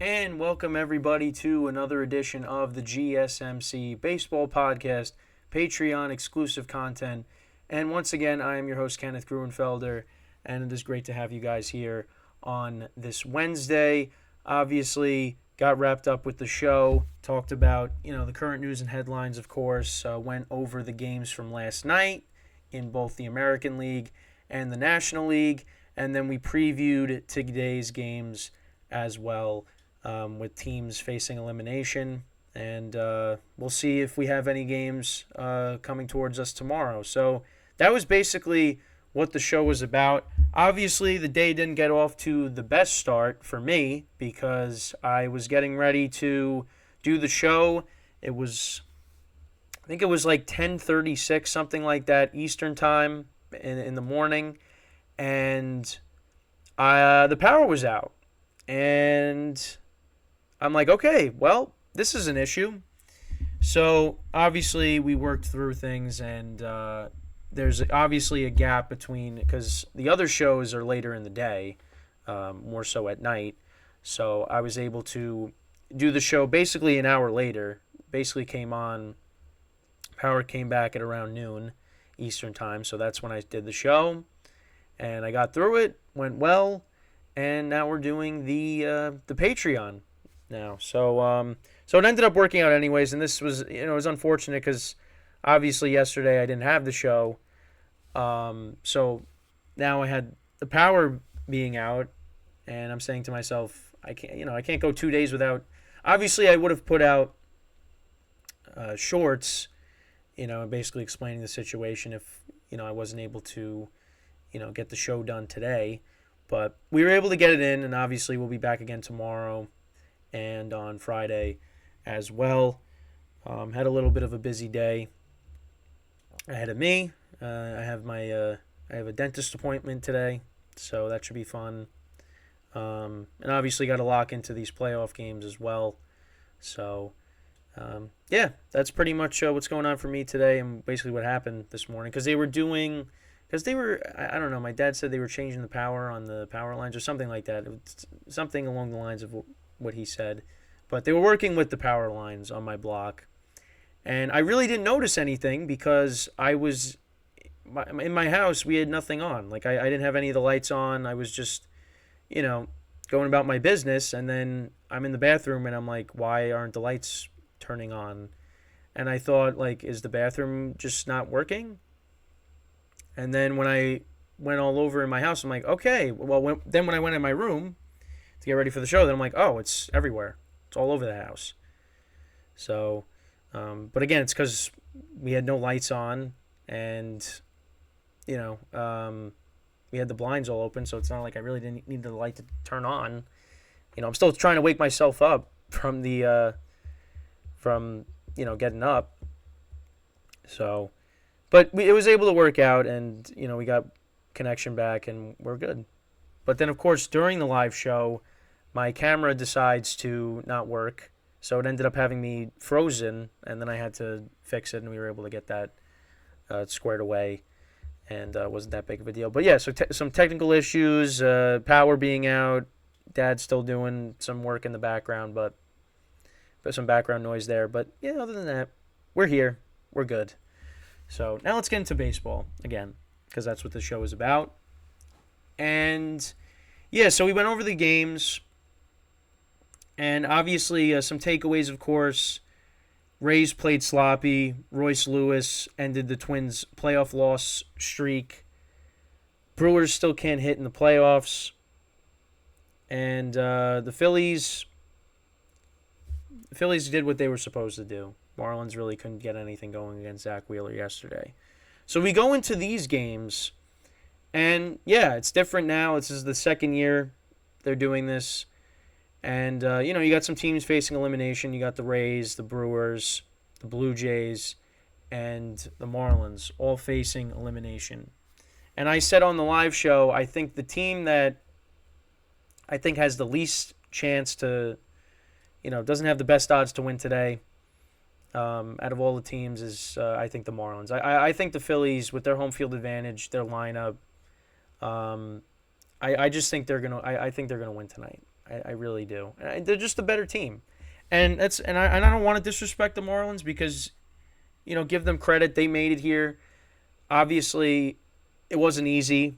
And welcome everybody to another edition of the GSMC Baseball Podcast, Patreon exclusive content. And once again, I am your host, Kenneth Gruenfelder, and it is great to have you guys here on this Wednesday. Obviously, got wrapped up with the show, talked about, the current news and headlines, of course, went over the games from last night in both the American League and the National League, and then we previewed today's games as well, with teams facing elimination. And we'll see if we have any games coming towards us tomorrow. So that was basically what the show was about. Obviously, the day didn't get off to the best start for me because I was getting ready to do the show. I think it was like 10:36, something like that, Eastern time in the morning. And the power was out. And I'm like, okay, well, this is an issue. So obviously we worked through things, and there's obviously a gap between, because the other shows are later in the day, more so at night. So I was able to do the show basically an hour later. Basically power came back at around noon Eastern time. So that's when I did the show, and I got through it, went well, and now we're doing the Patreon now. So it ended up working out anyways, and this was, it was unfortunate because obviously yesterday I didn't have the show. So now I had the power being out, and I'm saying to myself, I can't go 2 days without. Obviously, I would have put out shorts, basically explaining the situation if I wasn't able to, get the show done today. But we were able to get it in, and obviously we'll be back again tomorrow and on Friday as well. Had a little bit of a busy day ahead of me. I have a dentist appointment today, so that should be fun. And obviously got to lock into these playoff games as well. So, that's pretty much what's going on for me today, and basically what happened this morning. Because I don't know, my dad said they were changing the power on the power lines or something like that. It was something along the lines of what he said. But they were working with the power lines on my block. And I really didn't notice anything because in my house, we had nothing on. Like, I didn't have any of the lights on. I was just, going about my business. And then I'm in the bathroom and I'm like, why aren't the lights turning on? And I thought, like, is the bathroom just not working? And then when I went all over in my house, I'm like, okay. Well, when I went in my room to get ready for the show, then I'm like, oh, it's everywhere. It's all over the house. So, but again, it's because we had no lights on, and, we had the blinds all open, so it's not like I really didn't need the light to turn on. I'm still trying to wake myself up from getting up. So, but it was able to work out, and, we got connection back, and we're good. But then, of course, during the live show, my camera decides to not work, so it ended up having me frozen, and then I had to fix it, and we were able to get that squared away, and wasn't that big of a deal. But yeah, so some technical issues, power being out, Dad's still doing some work in the background, but some background noise there. But yeah, other than that, we're here, we're good. So now let's get into baseball again, because that's what the show is about. And yeah, so we went over the games. And obviously, some takeaways, of course. Rays played sloppy. Royce Lewis ended the Twins' playoff loss streak. Brewers still can't hit in the playoffs. And the Phillies did what they were supposed to do. Marlins really couldn't get anything going against Zach Wheeler yesterday. So we go into these games, and yeah, it's different now. This is the second year they're doing this. And, you got some teams facing elimination. You got the Rays, the Brewers, the Blue Jays, and the Marlins all facing elimination. And I said on the live show, I think the team that I think has the least chance to, doesn't have the best odds to win today out of all the teams is, I think, the Marlins. I think the Phillies, with their home field advantage, their lineup, I just think they're gonna. I think they're gonna win tonight. I really do. They're just a better team, and I don't want to disrespect the Marlins because, give them credit. They made it here. Obviously, it wasn't easy,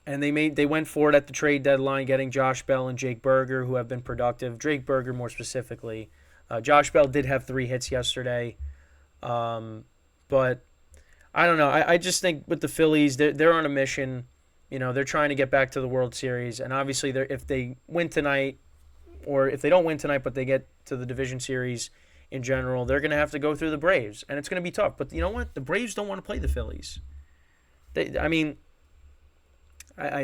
and they went for it at the trade deadline, getting Josh Bell and Jake Berger, who have been productive. Jake Berger more specifically. Josh Bell did have 3 hits yesterday, but I don't know. I just think with the Phillies, they're on a mission. They're trying to get back to the World Series, and obviously, if they win tonight, or if they don't win tonight, but they get to the Division Series in general, they're going to have to go through the Braves, and it's going to be tough. But you know what? The Braves don't want to play the Phillies. I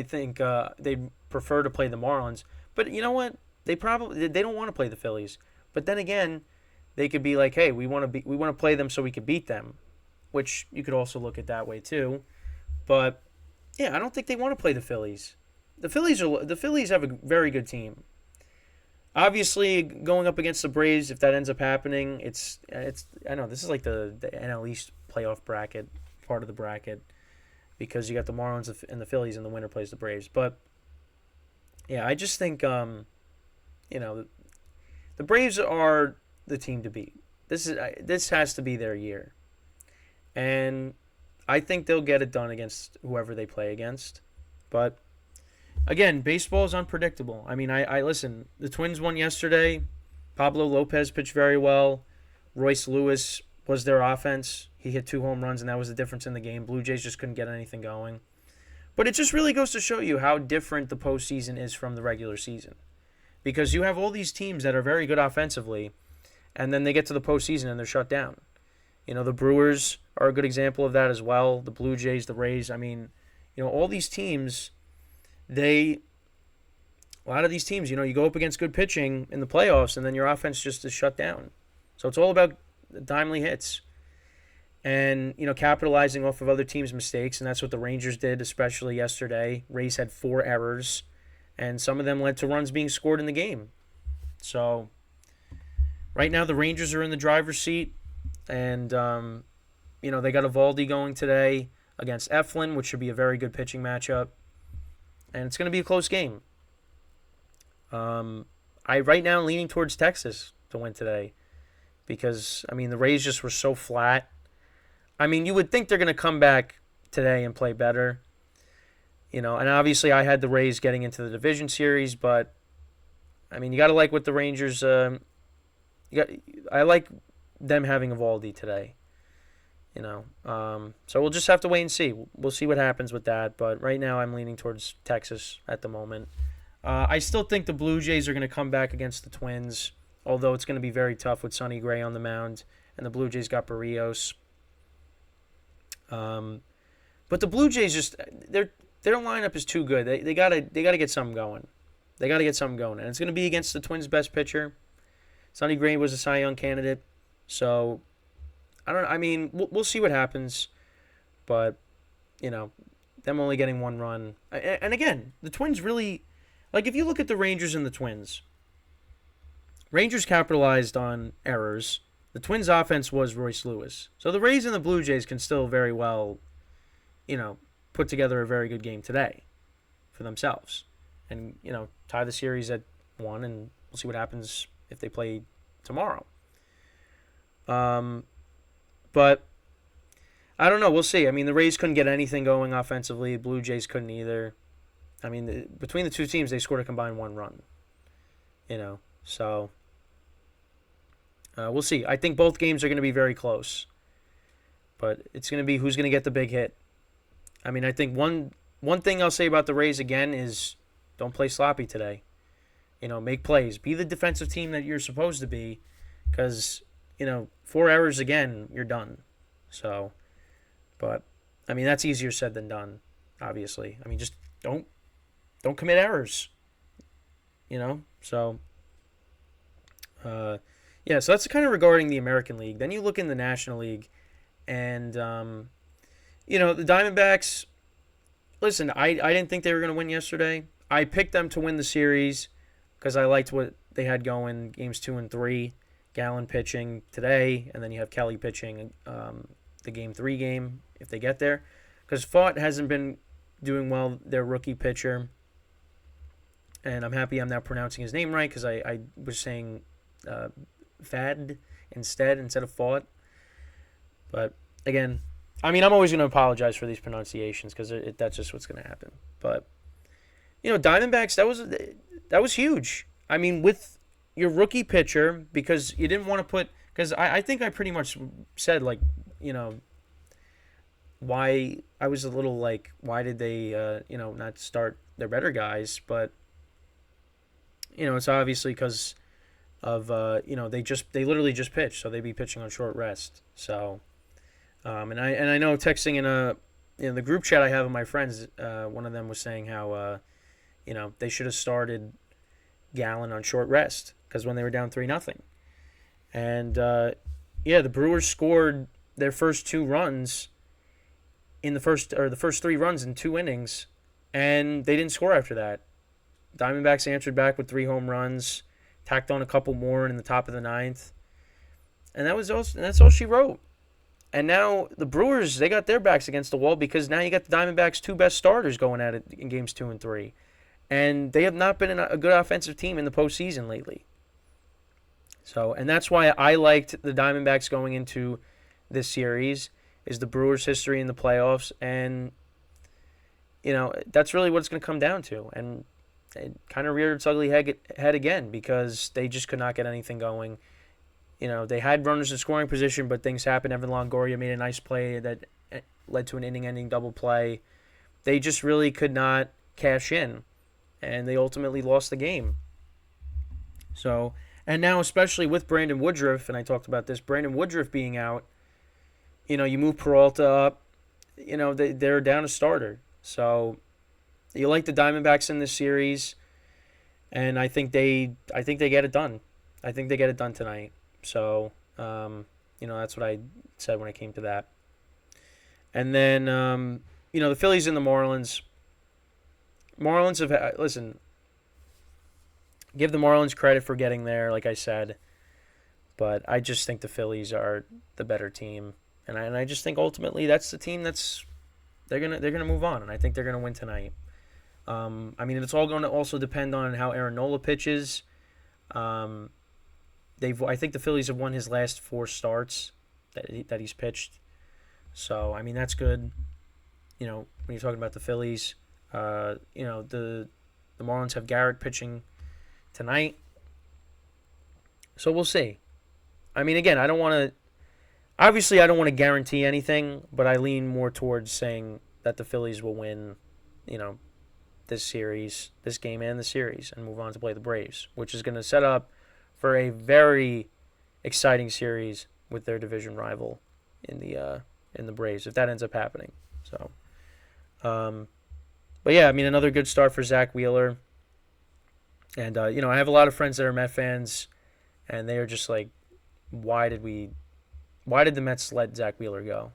think they'd prefer to play the Marlins. But you know what? They don't want to play the Phillies. But then again, they could be like, hey, we want to play them so we could beat them, which you could also look at that way too. But yeah, I don't think they want to play the Phillies. The Phillies have a very good team. Obviously, going up against the Braves, if that ends up happening, it's I know this is like the NL East playoff bracket, part of the bracket, because you got the Marlins and the Phillies, and the winner plays the Braves. But yeah, I just think the Braves are the team to beat. This has to be their year, and I think they'll get it done against whoever they play against. But again, baseball is unpredictable. I listen. The Twins won yesterday. Pablo Lopez pitched very well. Royce Lewis was their offense. He hit 2 home runs, and that was the difference in the game. Blue Jays just couldn't get anything going. But it just really goes to show you how different the postseason is from the regular season. Because you have all these teams that are very good offensively, and then they get to the postseason and they're shut down. The Brewers are a good example of that as well. The Blue Jays, the Rays. All these teams, a lot of these teams, you go up against good pitching in the playoffs, and then your offense just is shut down. So it's all about timely hits and, capitalizing off of other teams' mistakes, and that's what the Rangers did, especially yesterday. Rays had 4 errors, and some of them led to runs being scored in the game. So right now the Rangers are in the driver's seat, and, they got Eovaldi going today against Eflin, which should be a very good pitching matchup. And it's going to be a close game. Right now leaning towards Texas to win today because, the Rays just were so flat. You would think they're going to come back today and play better. And obviously I had the Rays getting into the division series, but, you got to like what the Rangers I like them having Eovaldi today. So we'll just have to wait and see. We'll see what happens with that. But right now I'm leaning towards Texas at the moment. I still think the Blue Jays are going to come back against the Twins, although it's going to be very tough with Sonny Gray on the mound, and the Blue Jays got Barrios. But the Blue Jays just their lineup is too good. They gotta get something going. They gotta get something going, and it's going to be against the Twins' best pitcher. Sonny Gray was a Cy Young candidate, so I don't know. We'll see what happens, but them only getting 1 run, and again, the Twins really, if you look at the Rangers and the Twins, Rangers capitalized on errors. The Twins' offense was Royce Lewis, so the Rays and the Blue Jays can still very well, put together a very good game today for themselves, and tie the series at 1, and we'll see what happens if they play tomorrow. But I don't know. We'll see. The Rays couldn't get anything going offensively. The Blue Jays couldn't either. Between the two teams, they scored a combined 1 run. So we'll see. I think both games are going to be very close. But it's going to be who's going to get the big hit. I think one thing I'll say about the Rays again is don't play sloppy today. Make plays. Be the defensive team that you're supposed to be, because 4 errors again, you're done. So, but that's easier said than done. Obviously, just don't commit errors. So, so that's kind of regarding the American League. Then you look in the National League, and the Diamondbacks. Listen, I didn't think they were going to win yesterday. I picked them to win the series because I liked what they had going games 2 and 3. Gallen pitching today, and then you have Kelly pitching the game 3 game if they get there. Because Fott hasn't been doing well, their rookie pitcher. And I'm happy I'm now pronouncing his name right because I was saying Fad instead of Fought. But again, I mean, I'm always going to apologize for these pronunciations because that's just what's going to happen. But Diamondbacks, that was huge. I mean, with your rookie pitcher, because you didn't want to put, because I think I pretty much said, like, why I was a little like, why did they not start their better guys? But it's obviously because of they literally just pitched, so they'd be pitching on short rest. So and I know, texting in the group chat I have with my friends, one of them was saying how they should have started Gallen on short rest because when they were down 3-0, and the Brewers scored their first 2 runs in the first 3 runs in 2 innings, and they didn't score after that. Diamondbacks answered back with 3 home runs, tacked on a couple more in the top of the 9th, and that's all she wrote. And now the Brewers, they got their backs against the wall because now you got the Diamondbacks' 2 best starters going at it in games 2 and 3. And they have not been a good offensive team in the postseason lately. So, and that's why I liked the Diamondbacks going into this series, is the Brewers' history in the playoffs. And, that's really what it's going to come down to. And it kind of reared its ugly head again because they just could not get anything going. They had runners in scoring position, but things happened. Evan Longoria made a nice play that led to an inning-ending double play. They just really could not cash in, and they ultimately lost the game. So, and now especially with Brandon Woodruff, and I talked about this, Brandon Woodruff being out, you move Peralta up, they're down a starter. So, you like the Diamondbacks in this series, and I think they get it done. I think they get it done tonight. So, that's what I said when it came to that. And then, the Phillies and the Marlins. Marlins have, listen, give the Marlins credit for getting there, like I said. But I just think the Phillies are the better team. And I just think ultimately that's the team they're gonna move on. And I think they're going to win tonight. It's all going to also depend on how Aaron Nola pitches. I think the Phillies have won his last 4 starts that he's pitched. So, that's good. When you're talking about the Phillies, the Marlins have Garrett pitching tonight. So we'll see. Again, I don't want to guarantee anything, but I lean more towards saying that the Phillies will win, this game and the series, and move on to play the Braves, which is going to set up for a very exciting series with their division rival in the Braves, if that ends up happening. So, but yeah, another good start for Zach Wheeler. And I have a lot of friends that are Met fans, and they are just like, why did the Mets let Zach Wheeler go?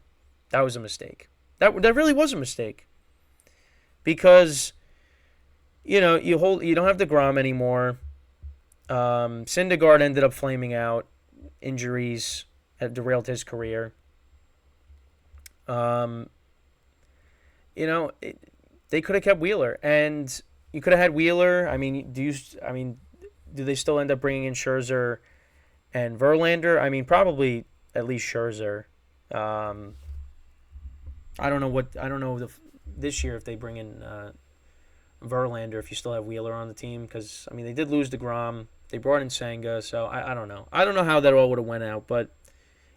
That was a mistake. That really was a mistake. Because you don't have DeGrom anymore. Syndergaard ended up flaming out. Injuries have derailed his career. They could have kept Wheeler, and you could have had Wheeler. Do they still end up bringing in Scherzer and Verlander? Probably at least Scherzer. I don't know this year if they bring in Verlander if you still have Wheeler on the team, because they did lose DeGrom. They brought in Senga, so I don't know. I don't know how that all would have went out, but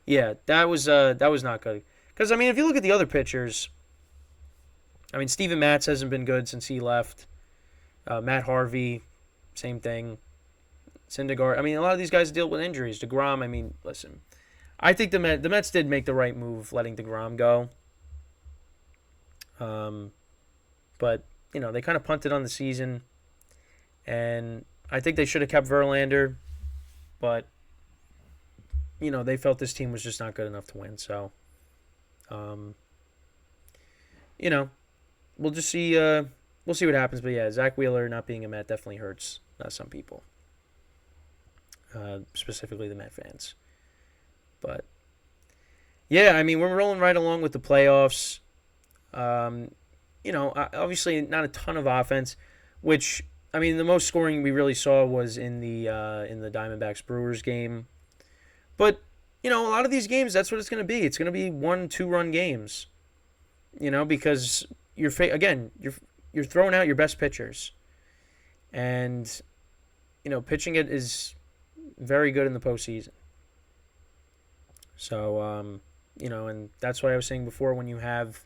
yeah, that was not good. Because if you look at the other pitchers, Steven Matz hasn't been good since he left. Matt Harvey, same thing. Syndergaard. A lot of these guys deal with injuries. DeGrom. Listen, I think the Mets did make the right move letting DeGrom go. But they kind of punted on the season, and I think they should have kept Verlander, but they felt this team was just not good enough to win. So, we'll just see. We'll see what happens. But yeah, Zach Wheeler not being a Met definitely hurts some people, specifically the Met fans. But yeah, we're rolling right along with the playoffs. Obviously not a ton of offense, which I mean, the most scoring we really saw was in the Diamondbacks Brewers game. But a lot of these games, that's what it's going to be. It's going to be 1-2 run games. Because you're throwing out your best pitchers, and pitching it is very good in the postseason. So and that's why I was saying before, when you have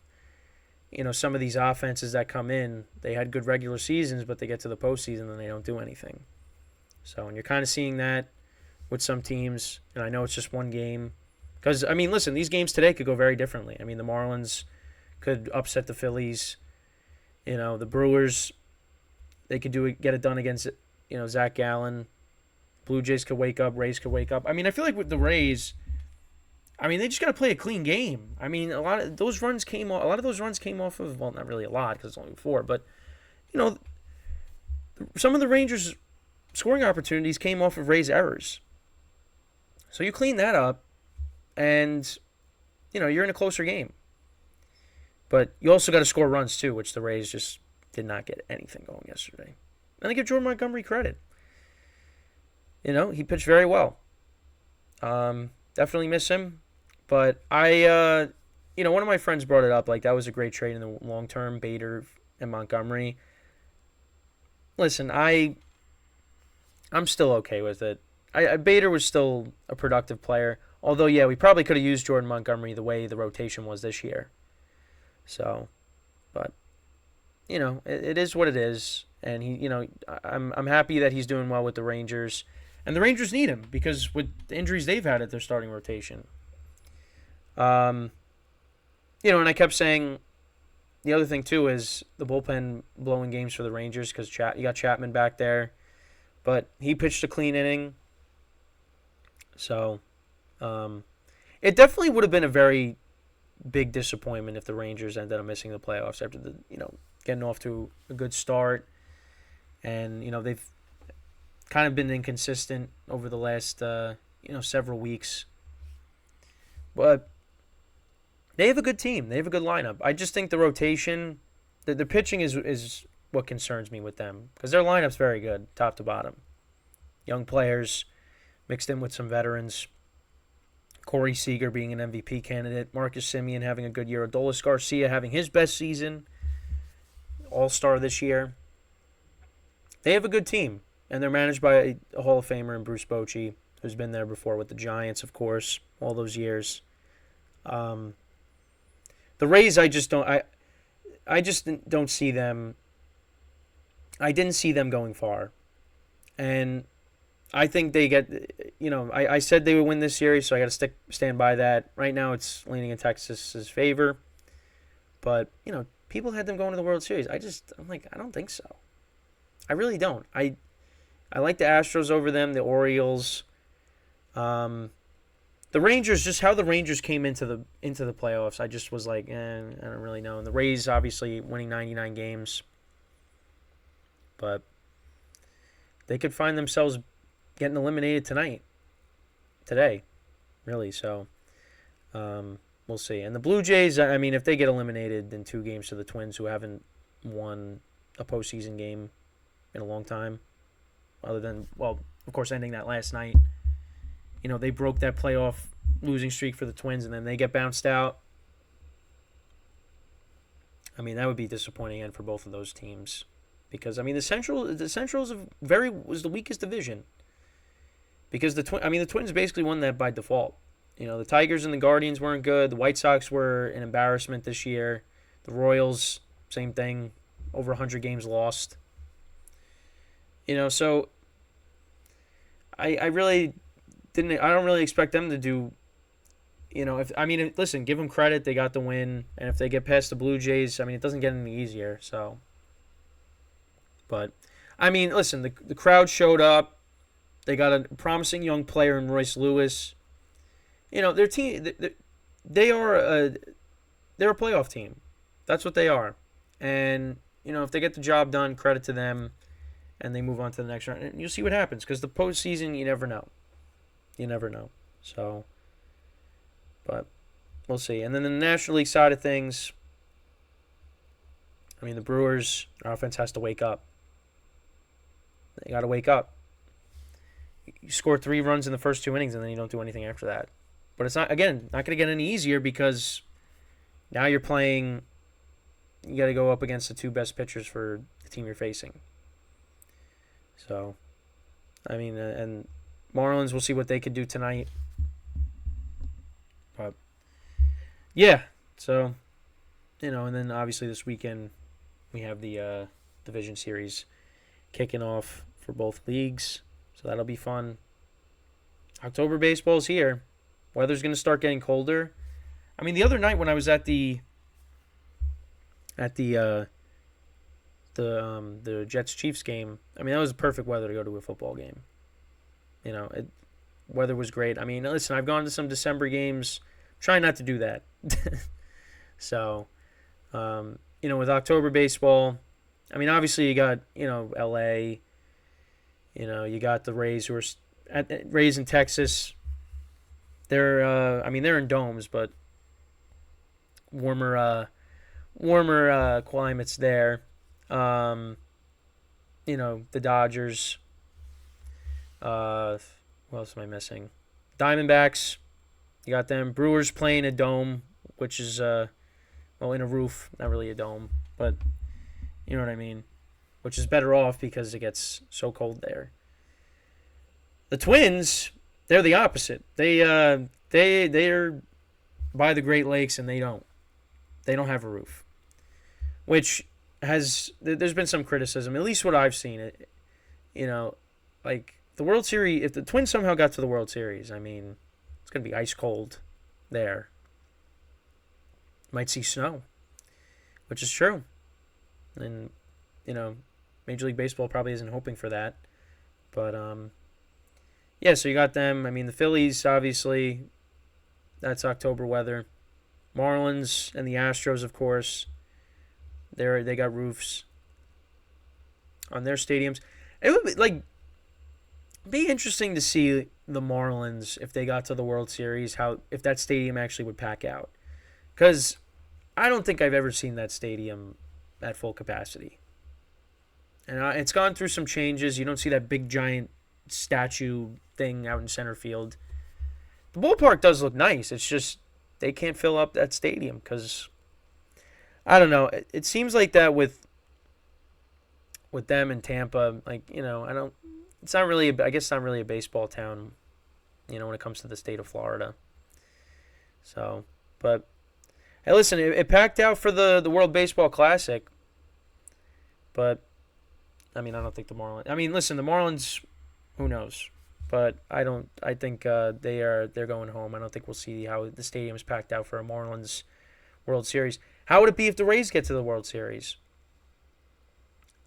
some of these offenses that come in, they had good regular seasons, but they get to the postseason and they don't do anything. So, and you're kind of seeing that with some teams, and I know it's just one game. Because, listen, these games today could go very differently. The Marlins could upset the Phillies. The Brewers, they could get it done against, Zach Gallen. Blue Jays could wake up. Rays could wake up. I feel like with the Rays, they just got to play a clean game. A lot of those runs came off of, well, not really a lot because it's only 4, but, some of the Rangers' scoring opportunities came off of Rays errors. So you clean that up, and, you're in a closer game. But you also got to score runs, too, which the Rays just did not get anything going yesterday. And I give Jordan Montgomery credit. He pitched very well. Definitely miss him. But one of my friends brought it up, like that was a great trade in the long term, Bader and Montgomery. Listen, I'm still okay with it. Bader was still a productive player. Although, yeah, we probably could have used Jordan Montgomery the way the rotation was this year. So, but, it is what it is. And, I'm happy that he's doing well with the Rangers. And the Rangers need him because with the injuries they've had at their starting rotation. And I kept saying the other thing, too, is the bullpen blowing games for the Rangers because you got Chapman back there. But he pitched a clean inning. So, it definitely would have been a very big disappointment if the Rangers ended up missing the playoffs after getting off to a good start. And, they've kind of been inconsistent over the last, several weeks. But they have a good team. They have a good lineup. I just think the rotation, the pitching is what concerns me with them because their lineup's very good, top to bottom. Young players mixed in with some veterans. Corey Seager being an MVP candidate. Marcus Semien having a good year. Adolis Garcia having his best season. All-star this year. They have a good team. And they're managed by a Hall of Famer in Bruce Bochy, who's been there before with the Giants, of course, all those years. The Rays, I just don't see them. I didn't see them going far. And I think they get, I said they would win this series, so I got to stand by that. Right now it's leaning in Texas's favor. But, people had them going to the World Series. I'm like, I don't think so. I really don't. I like the Astros over them, the Orioles. The Rangers, just how the Rangers came into the playoffs, I just was like, I don't really know. And the Rays obviously winning 99 games. But they could find themselves getting eliminated today, really. So we'll see. And the Blue Jays, if they get eliminated in 2 games to the Twins, who haven't won a postseason game in a long time, other than, well, of course, ending that last night. They broke that playoff losing streak for the Twins, and then they get bounced out. That would be disappointing end for both of those teams. Because, the Central was the weakest division. Because the Twins basically won that by default. The Tigers and the Guardians weren't good. The White Sox were an embarrassment this year. The Royals, same thing, over 100 games lost. So I really didn't. I don't really expect them to do. Listen, give them credit. They got the win, and if they get past the Blue Jays, it doesn't get any easier. So, but listen, the crowd showed up. They got a promising young player in Royce Lewis. Their team. They're a playoff team. That's what they are, and if they get the job done, credit to them. And they move on to the next round. And you'll see what happens. Because the postseason, you never know. So, but we'll see. And then the National League side of things, the Brewers, our offense has to wake up. They got to wake up. You score 3 runs in the first 2 innings, and then you don't do anything after that. But it's not going to get any easier because now you're playing. You got to go up against the 2 best pitchers for the team you're facing. So, I mean, and Marlins, we'll see what they could do tonight. But, yeah, so, and then obviously this weekend we have the division series kicking off for both leagues. So that'll be fun. October baseball's here. Weather's going to start getting colder. I mean, the other night when I was at the Jets-Chiefs game, I mean, that was perfect weather to go to a football game. Weather was great. I mean, listen, I've gone to some December games. Try not to do that. So, with October baseball, I mean, obviously you got, L.A., you got the Rays who are Rays in Texas. They're in domes, but warmer climates there. The Dodgers. What else am I missing? Diamondbacks. You got them. Brewers playing a dome, which is in a roof, not really a dome, but you know what I mean. Which is better off because it gets so cold there. The Twins, they're the opposite. They're by the Great Lakes and they don't have a roof, which there's been some criticism, at least what I've seen. Like the World Series, if the Twins somehow got to the World Series, I mean, it's gonna be ice cold there. Might see snow, which is true, and Major League Baseball probably isn't hoping for that. But, yeah, so you got them. I mean, the Phillies, obviously, that's October weather. Marlins and the Astros, of course, they got roofs on their stadiums. It would be interesting to see the Marlins, if they got to the World Series, if that stadium actually would pack out. Because I don't think I've ever seen that stadium at full capacity. And it's gone through some changes. You don't see that big giant statue thing out in center field. The ballpark does look nice. It's just they can't fill up that stadium because I don't know. It seems like that with them in Tampa. It's not really. I guess it's not really a baseball town. When it comes to the state of Florida. So, but hey, listen, it packed out for the World Baseball Classic. But I mean, I don't think the Marlins. I mean, listen, the Marlins. Who knows? But I think they're going home. I don't think we'll see how the stadium's packed out for a Marlins World Series. How would it be if the Rays get to the World Series?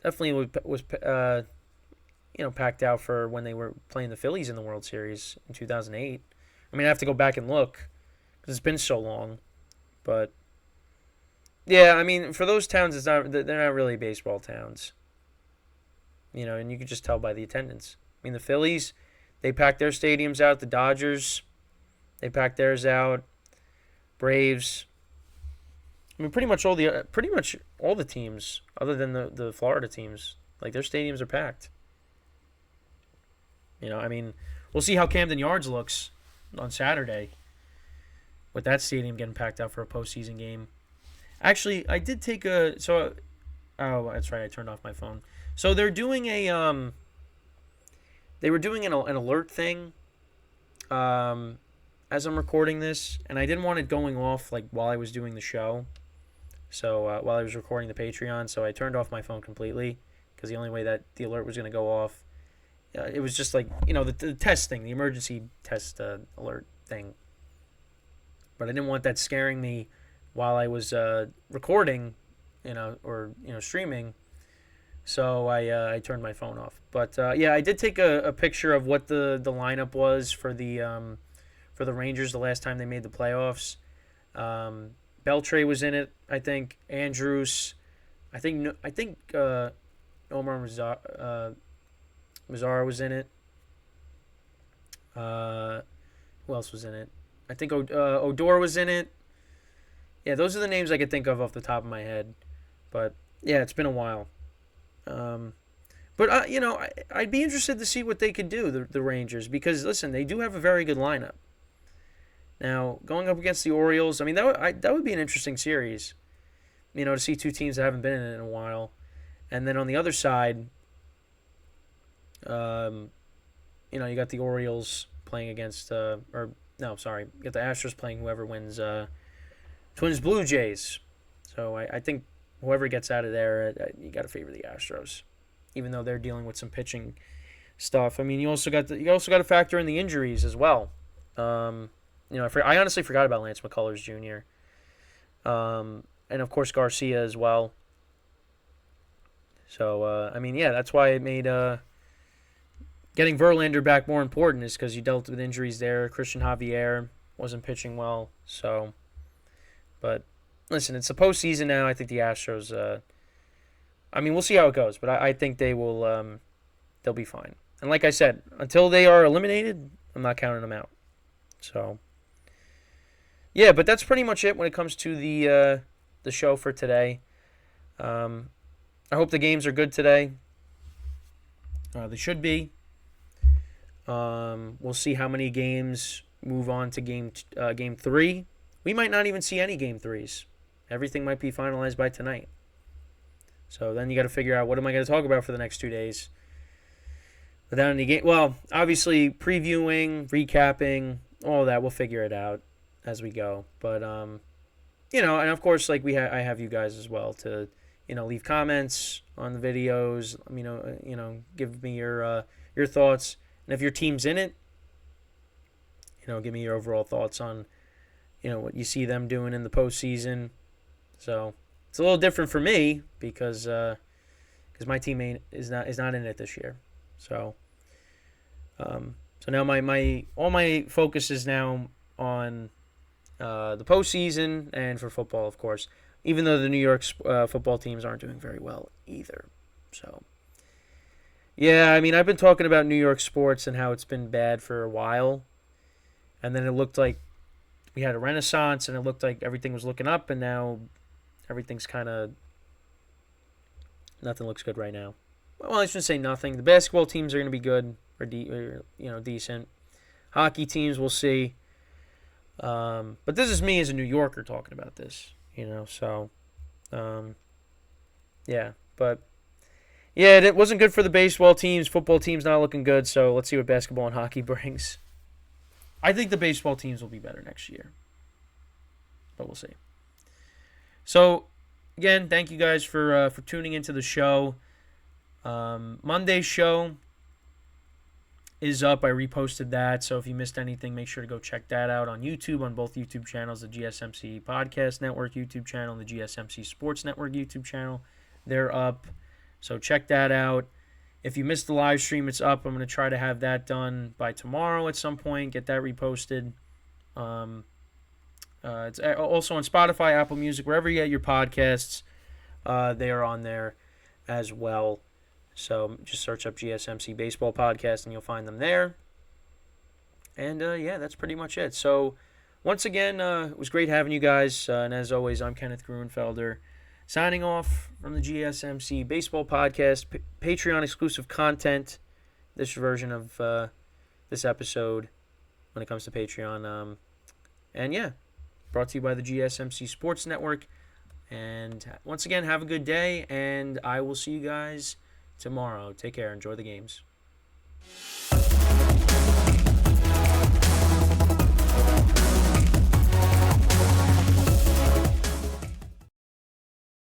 Definitely was packed out for when they were playing the Phillies in the World Series in 2008. I mean, I have to go back and look because it's been so long. But yeah, I mean, for those towns, they're not really baseball towns. And you can just tell by the attendance. I mean, the Phillies, they packed their stadiums out. The Dodgers, they packed theirs out. Braves. I mean, pretty much all the teams, other than the Florida teams, their stadiums are packed. I mean, we'll see how Camden Yards looks on Saturday with that stadium getting packed out for a postseason game. Actually, I did take oh, that's right, I turned off my phone. So they're doing they were doing an alert thing as I'm recording this, and I didn't want it going off while I was doing the show. So while I was recording the Patreon, so I turned off my phone completely because the only way that the alert was going to go off, it was just the test thing, the emergency test alert thing. But I didn't want that scaring me while I was recording, or streaming. So I turned my phone off. But yeah, I did take a picture of what the lineup was for the Rangers the last time they made the playoffs. Beltre was in it, I think. Andrews, I think Omar Mazara was in it. Who else was in it? I think Odor was in it. Yeah, those are the names I could think of off the top of my head. But yeah, it's been a while. But, I'd be interested to see what they could do, the Rangers, because, listen, they do have a very good lineup. Now, going up against the Orioles, I mean, that would be an interesting series, to see two teams that haven't been in it in a while. And then on the other side, you got the Orioles playing against, you got the Astros playing whoever wins Twins Blue Jays. So I think whoever gets out of there, you got to favor the Astros, even though they're dealing with some pitching stuff. I mean, you also got to factor in the injuries as well. I honestly forgot about Lance McCullers Jr. And of course Garcia as well. So that's why it made getting Verlander back more important, is because you dealt with injuries there. Christian Javier wasn't pitching well, so. But listen, it's the postseason now. I think the Astros. We'll see how it goes, but I think they will. They'll be fine. And like I said, until they are eliminated, I'm not counting them out. So. Yeah, but that's pretty much it when it comes to the show for today. I hope the games are good today. They should be. We'll see how many games move on to game 3. We might not even see any game 3s. Everything might be finalized by tonight. So then you got to figure out, what am I going to talk about for the next 2 days without any game. Well, obviously previewing, recapping, all that, we'll figure it out as we go. But and of course, like I have you guys as well to leave comments on the videos. Give me your thoughts, and if your team's in it, give me your overall thoughts on what you see them doing in the postseason. So it's a little different for me because my team is not in it this year. So now all my focus is now on the postseason and for football, of course, even though the New York football teams aren't doing very well either. So, yeah, I've been talking about New York sports and how it's been bad for a while. And then it looked like we had a renaissance, and it looked like everything was looking up, and now everything's kind of... Nothing looks good right now. Well, I shouldn't say nothing. The basketball teams are going to be good, or decent. Hockey teams, we'll see. But this is me as a New Yorker talking about this, so, yeah, but, yeah, it wasn't good for the baseball teams. Football teams not looking good, so let's see what basketball and hockey brings. I think the baseball teams will be better next year, but we'll see. So, again, thank you guys for tuning into the show. Monday's show is up. I reposted that, so if you missed anything, make sure to go check that out on YouTube, on both YouTube channels, the GSMC Podcast Network YouTube channel and the GSMC Sports Network YouTube channel. They're up, so check that out. If you missed the live stream, it's up. I'm going to try to have that done by tomorrow at some point, get that reposted. It's also on Spotify, Apple Music, wherever you get your podcasts. They are on there as well. So just search up GSMC Baseball Podcast and you'll find them there. And, that's pretty much it. So, once again, it was great having you guys. And as always, I'm Kenneth Gruenfelder, signing off from the GSMC Baseball Podcast, Patreon-exclusive content, this version of this episode when it comes to Patreon. Brought to you by the GSMC Sports Network. And once again, have a good day, and I will see you guys tomorrow. Take care. Enjoy the games.